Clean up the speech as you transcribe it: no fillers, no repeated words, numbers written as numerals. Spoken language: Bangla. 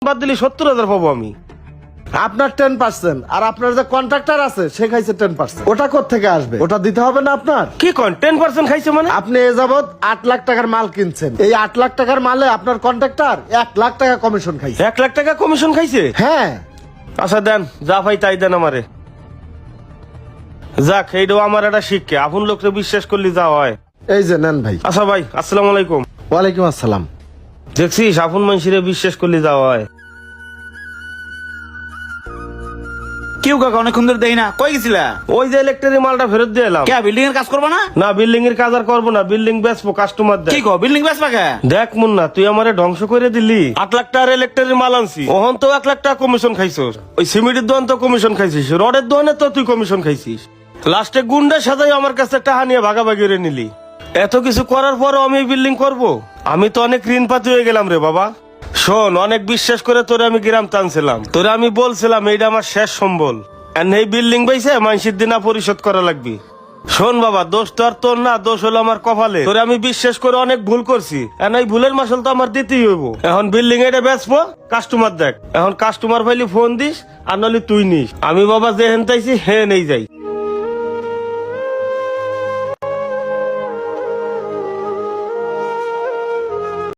বাদ দিলে 70,000 পাবো আমি। আপনার 10% আর আপনার যে কন্ট্রাক্টর আছে সে খাইছে 10%। ওটা কোত্থেকে আসবে? ওটা দিতে হবে না আপনার? কি কন 10% খাইছে মানে? আপনি এ যাবৎ 8 লাখ টাকার মাল কিনছেন, এই 8 লাখ টাকার মালে আপনার কন্ট্রাক্টর 1 লাখ টাকা কমিশন খাইছে। 1 লাখ টাকা কমিশন খাইছে? হ্যাঁ। আচ্ছা দেন, যা ভাই তাই দেন আমারে। যাক, এইটাও আমার একটা শিক্ষা, আপন লোককে বিশ্বাস করলে যা হয়। এই যে নেন ভাই। আচ্ছা ভাই, আসসালামু আলাইকুম। ওয়ালাইকুম আসসালাম। দেখছিস, আপন মানুষের বিশ্বাস করলে যা হয়। কেউ কাকা অনেকক্ষণ ধরে দেই না, কই গেছিলা? ওই যে ইলেকট্রিক মালটা ফেরত দিয়ে এলাম। কে বিল্ডিং এর কাজ করবা না? না, বিল্ডিং এর কাজ আর করবো না, বিল্ডিং বেচবো, কাস্টমার দেখ। কি কো বিল্ডিং বেচবা কে? দেখ মুন্না, তুই আমারে ধ্বংস করে দিলি। 8 লাখ টাকার ইলেকট্রিক মাল আনছি, ওহন তো 1 লাখ টাকা কমিশন খাইছিস। ওই সিমেন্টের দোকান তো কমিশন খাইছিস, রডের দোকানে তো তুই কমিশন খাইছিস। লাস্টে গুন্ডা সাজাই আমার কাছে টাকা নিয়ে ভাগাভাগি করে নিলি। এত কিছু করার পরও আমি বিল্ডিং করব? আমি তো অনেক ঋণ পাতি হয়ে গেলাম রে বাবা। শোন, অনেক বিশ্বাস করে তোরে আমি গ্রাম টানছিলাম, তোরে আমি বলছিলাম এইটা আমার শেষ সম্বল। আর এই বিল্ডিং পাইছে মানুষের দিনা পরিশোধ করা লাগবে। শোন বাবা, দোষ তো আর তোর না, দোষ হলো আমার কপালে। তোরে আমি বিশ্বাস করে অনেক ভুল করছি, এখন এই ভুলের মাসুল তো আমার দিতেই হইব। এখন বিল্ডিং এটা বেচবো, কাস্টমার দেখ। এখন কাস্টমার পাইলে ফোন দিস, আর নইলে তুই নিস। আমি বাবা যে হেন চাইছি হে নেই যাই।